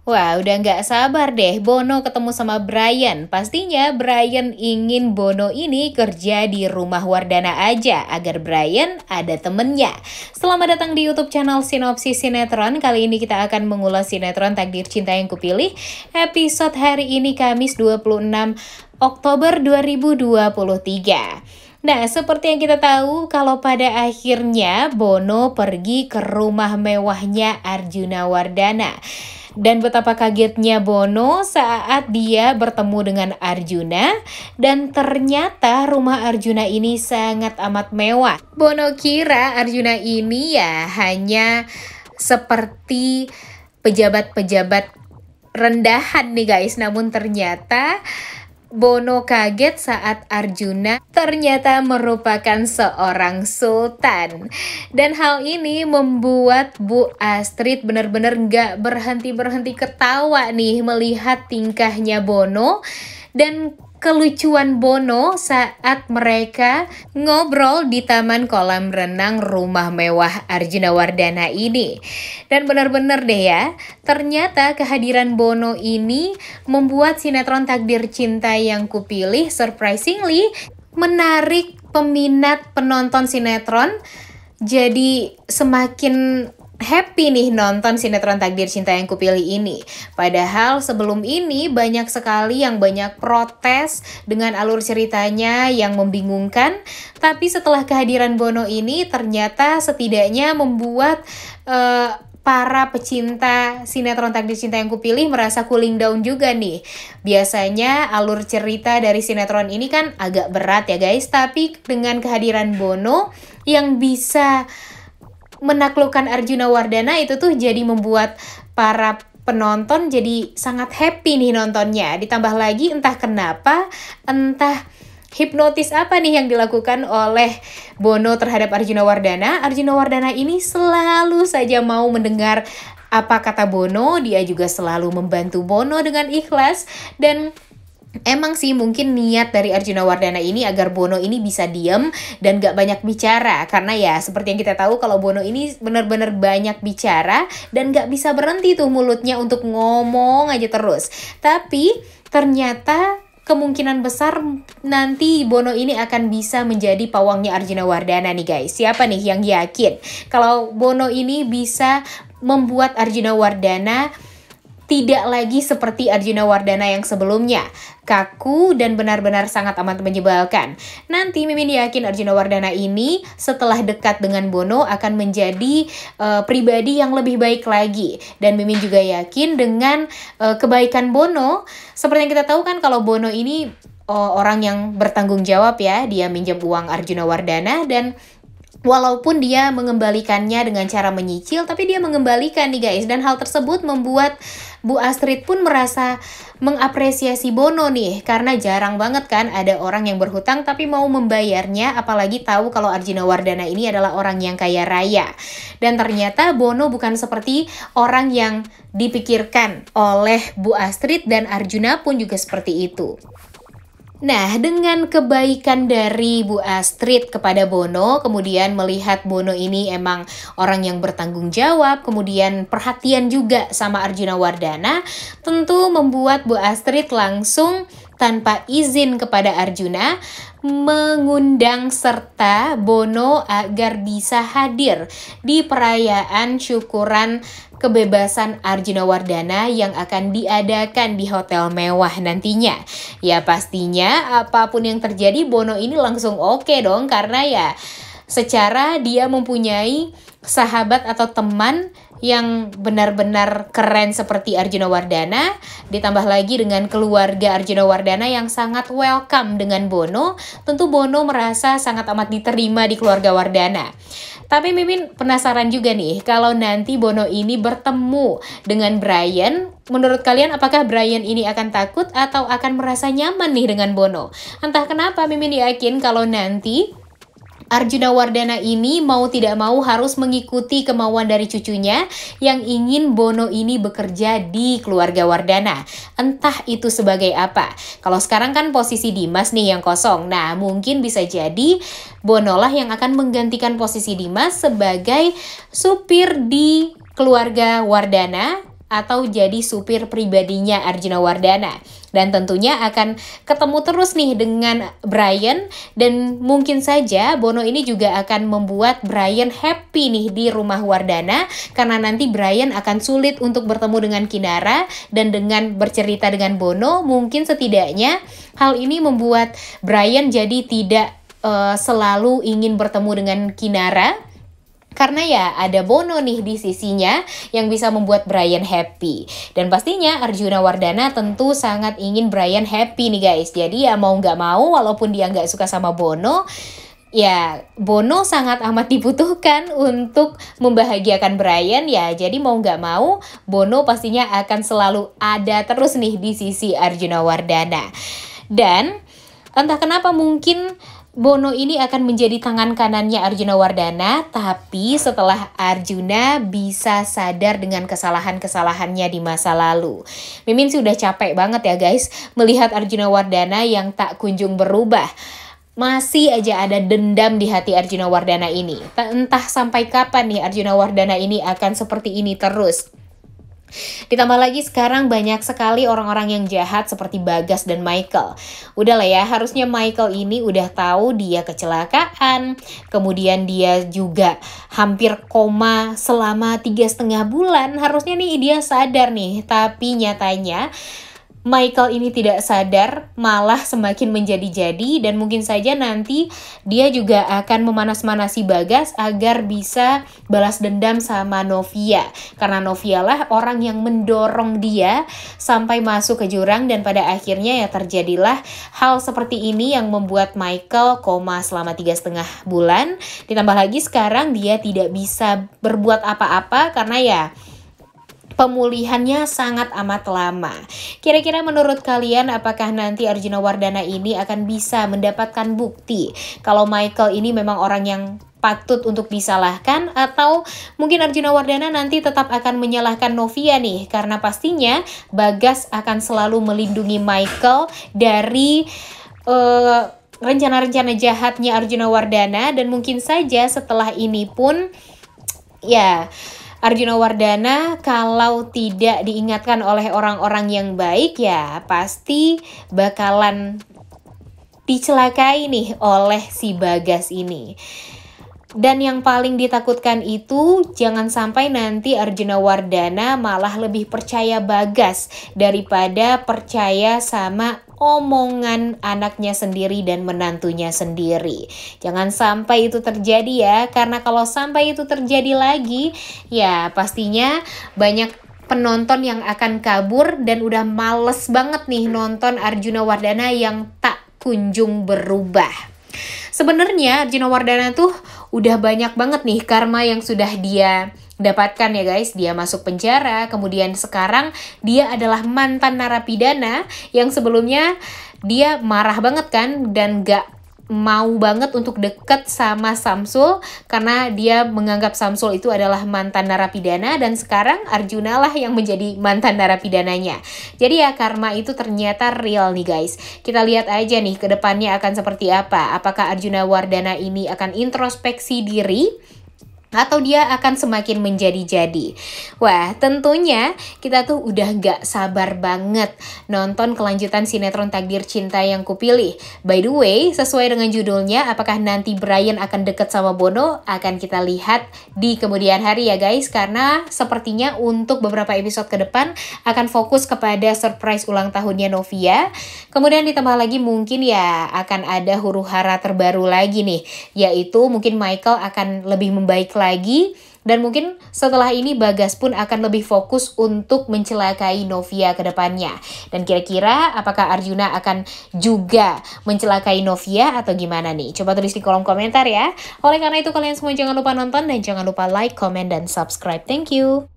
Wah, udah nggak sabar deh Bono ketemu sama Brian. Pastinya Brian ingin Bono ini kerja di rumah Wardana aja, agar Brian ada temennya. Selamat datang di YouTube channel Sinopsis Sinetron. Kali ini kita akan mengulas sinetron Takdir Cinta Yang Kupilih. Episode hari ini Kamis 26 Oktober 2023. Nah, seperti yang kita tahu, kalau pada akhirnya Bono pergi ke rumah mewahnya Arjuna Wardana. Dan betapa kagetnya Bono saat dia bertemu dengan Arjuna, dan ternyata rumah Arjuna ini sangat amat mewah. Bono kira Arjuna ini ya hanya seperti pejabat-pejabat rendahan nih guys, namun ternyata Bono kaget saat Arjuna ternyata merupakan seorang sultan. Dan hal ini membuat Bu Astrid benar-benar gak berhenti-berhenti ketawa nih melihat tingkahnya Bono dan kelucuan Bono saat mereka ngobrol di taman kolam renang rumah mewah Arjuna Wardana ini. Dan benar-benar deh ya, ternyata kehadiran Bono ini membuat sinetron Takdir Cinta Yang Kupilih surprisingly menarik peminat penonton sinetron. Jadi semakin happy nih nonton sinetron Takdir Cinta Yang Kupilih ini. Padahal sebelum ini banyak sekali yang banyak protes dengan alur ceritanya yang membingungkan. Tapi setelah kehadiran Bono ini ternyata setidaknya membuat para pecinta sinetron Takdir Cinta Yang Kupilih merasa cooling down juga nih. Biasanya alur cerita dari sinetron ini kan agak berat ya guys. Tapi dengan kehadiran Bono yang bisa menaklukkan Arjuna Wardana itu tuh jadi membuat para penonton jadi sangat happy nih nontonnya. Ditambah lagi entah kenapa, entah hipnotis apa nih yang dilakukan oleh Bono terhadap Arjuna Wardana. Arjuna Wardana ini selalu saja mau mendengar apa kata Bono. Dia juga selalu membantu Bono dengan ikhlas. Dan emang sih mungkin niat dari Arjuna Wardana ini agar Bono ini bisa diem dan gak banyak bicara. Karena ya seperti yang kita tahu kalau Bono ini benar-benar banyak bicara dan gak bisa berhenti tuh mulutnya untuk ngomong aja terus. Tapi ternyata kemungkinan besar nanti Bono ini akan bisa menjadi pawangnya Arjuna Wardana nih guys. Siapa nih yang yakin kalau Bono ini bisa membuat Arjuna Wardana tidak lagi seperti Arjuna Wardana yang sebelumnya, kaku dan benar-benar sangat amat menyebalkan. Nanti Mimin yakin Arjuna Wardana ini setelah dekat dengan Bono akan menjadi pribadi yang lebih baik lagi. Dan Mimin juga yakin dengan kebaikan Bono. Seperti yang kita tahu kan kalau Bono ini orang yang bertanggung jawab ya. Dia minjem uang Arjuna Wardana dan walaupun dia mengembalikannya dengan cara menyicil, tapi dia mengembalikan nih guys. Dan hal tersebut membuat Bu Astrid pun merasa mengapresiasi Bono nih. Karena jarang banget kan ada orang yang berhutang tapi mau membayarnya. Apalagi tahu kalau Arjuna Wardana ini adalah orang yang kaya raya. Dan ternyata Bono bukan seperti orang yang dipikirkan oleh Bu Astrid, dan Arjuna pun juga seperti itu. Nah, dengan kebaikan dari Bu Astrid kepada Bono, kemudian melihat Bono ini emang orang yang bertanggung jawab, kemudian perhatian juga sama Arjuna Wardana, tentu membuat Bu Astrid langsung tanpa izin kepada Arjuna mengundang serta Bono agar bisa hadir di perayaan syukuran kebebasan Arjuna Wardana yang akan diadakan di hotel mewah nantinya. Ya pastinya apapun yang terjadi Bono ini langsung oke dong, karena ya secara dia mempunyai sahabat atau teman yang benar-benar keren seperti Arjuna Wardana, ditambah lagi dengan keluarga Arjuna Wardana yang sangat welcome dengan Bono. Tentu Bono merasa sangat amat diterima di keluarga Wardana. Tapi Mimin penasaran juga nih, kalau nanti Bono ini bertemu dengan Brian, menurut kalian apakah Brian ini akan takut atau akan merasa nyaman nih dengan Bono? Entah kenapa Mimin yakin kalau nanti Arjuna Wardana ini mau tidak mau harus mengikuti kemauan dari cucunya yang ingin Bono ini bekerja di keluarga Wardana. Entah itu sebagai apa. Kalau sekarang kan posisi Dimas nih yang kosong. Nah, mungkin bisa jadi Bono lah yang akan menggantikan posisi Dimas sebagai supir di keluarga Wardana atau jadi supir pribadinya Arjuna Wardana. Dan tentunya akan ketemu terus nih dengan Brian, dan mungkin saja Bono ini juga akan membuat Brian happy nih di rumah Wardana, karena nanti Brian akan sulit untuk bertemu dengan Kinara, dan dengan bercerita dengan Bono mungkin setidaknya hal ini membuat Brian jadi tidak selalu ingin bertemu dengan Kinara. Karena ya ada Bono nih di sisinya yang bisa membuat Brian happy. Dan pastinya Arjuna Wardana tentu sangat ingin Brian happy nih guys. Jadi ya mau nggak mau, walaupun dia nggak suka sama Bono, ya Bono sangat amat dibutuhkan untuk membahagiakan Brian ya. Jadi mau nggak mau, Bono pastinya akan selalu ada terus nih di sisi Arjuna Wardana. Dan entah kenapa mungkin Bono ini akan menjadi tangan kanannya Arjuna Wardana, tapi setelah Arjuna bisa sadar dengan kesalahan-kesalahannya di masa lalu. Mimin sudah capek banget ya guys, melihat Arjuna Wardana yang tak kunjung berubah. Masih aja ada dendam di hati Arjuna Wardana ini. Entah sampai kapan nih Arjuna Wardana ini akan seperti ini terus. Ditambah lagi sekarang banyak sekali orang-orang yang jahat seperti Bagas dan Michael. Udah lah ya, harusnya Michael ini udah tahu dia kecelakaan, kemudian dia juga hampir koma selama 3,5 bulan. Harusnya nih dia sadar nih, tapi nyatanya Michael ini tidak sadar, malah semakin menjadi-jadi, dan mungkin saja nanti dia juga akan memanas-manasi Bagas agar bisa balas dendam sama Novia. Karena Novia lah orang yang mendorong dia sampai masuk ke jurang, dan pada akhirnya ya terjadilah hal seperti ini yang membuat Michael koma selama 3,5 bulan. Ditambah lagi sekarang dia tidak bisa berbuat apa-apa karena ya pemulihannya sangat amat lama. Kira-kira menurut kalian apakah nanti Arjuna Wardana ini akan bisa mendapatkan bukti kalau Michael ini memang orang yang patut untuk disalahkan, atau mungkin Arjuna Wardana nanti tetap akan menyalahkan Novia nih, karena pastinya Bagas akan selalu melindungi Michael dari rencana-rencana jahatnya Arjuna Wardana. Dan mungkin saja setelah ini pun ya Arjuna Wardana kalau tidak diingatkan oleh orang-orang yang baik ya pasti bakalan dicelakai nih oleh si Bagas ini. Dan yang paling ditakutkan itu jangan sampai nanti Arjuna Wardana malah lebih percaya Bagas daripada percaya sama omongan anaknya sendiri dan menantunya sendiri. Jangan sampai itu terjadi ya, karena kalau sampai itu terjadi lagi ya pastinya banyak penonton yang akan kabur dan udah males banget nih nonton Arjuna Wardana yang tak kunjung berubah. Sebenarnya Arjuna Wardana tuh udah banyak banget nih karma yang sudah dia dapatkan ya guys. Dia masuk penjara, kemudian sekarang dia adalah mantan narapidana yang sebelumnya dia marah banget kan dan gak mau banget untuk deket sama Samsul karena dia menganggap Samsul itu adalah mantan narapidana, dan sekarang Arjuna lah yang menjadi mantan narapidananya. Jadi ya karma itu ternyata real nih guys. Kita lihat aja nih ke depannya akan seperti apa. Apakah Arjuna Wardana ini akan introspeksi diri atau dia akan semakin menjadi-jadi. Wah, tentunya kita tuh udah gak sabar banget nonton kelanjutan sinetron Takdir Cinta Yang Kupilih. By the way, sesuai dengan judulnya, apakah nanti Brian akan deket sama Bono? Akan kita lihat di kemudian hari ya guys, karena sepertinya untuk beberapa episode ke depan akan fokus kepada surprise ulang tahunnya Novia. Kemudian ditambah lagi mungkin ya akan ada huru-hara terbaru lagi nih, yaitu mungkin Michael akan lebih membaik lagi, dan mungkin setelah ini Bagas pun akan lebih fokus untuk mencelakai Novia ke depannya. Dan kira-kira apakah Arjuna akan juga mencelakai Novia atau gimana nih? Coba tulis di kolom komentar ya. Oleh karena itu kalian semua jangan lupa nonton dan jangan lupa like, comment, dan subscribe. Thank you.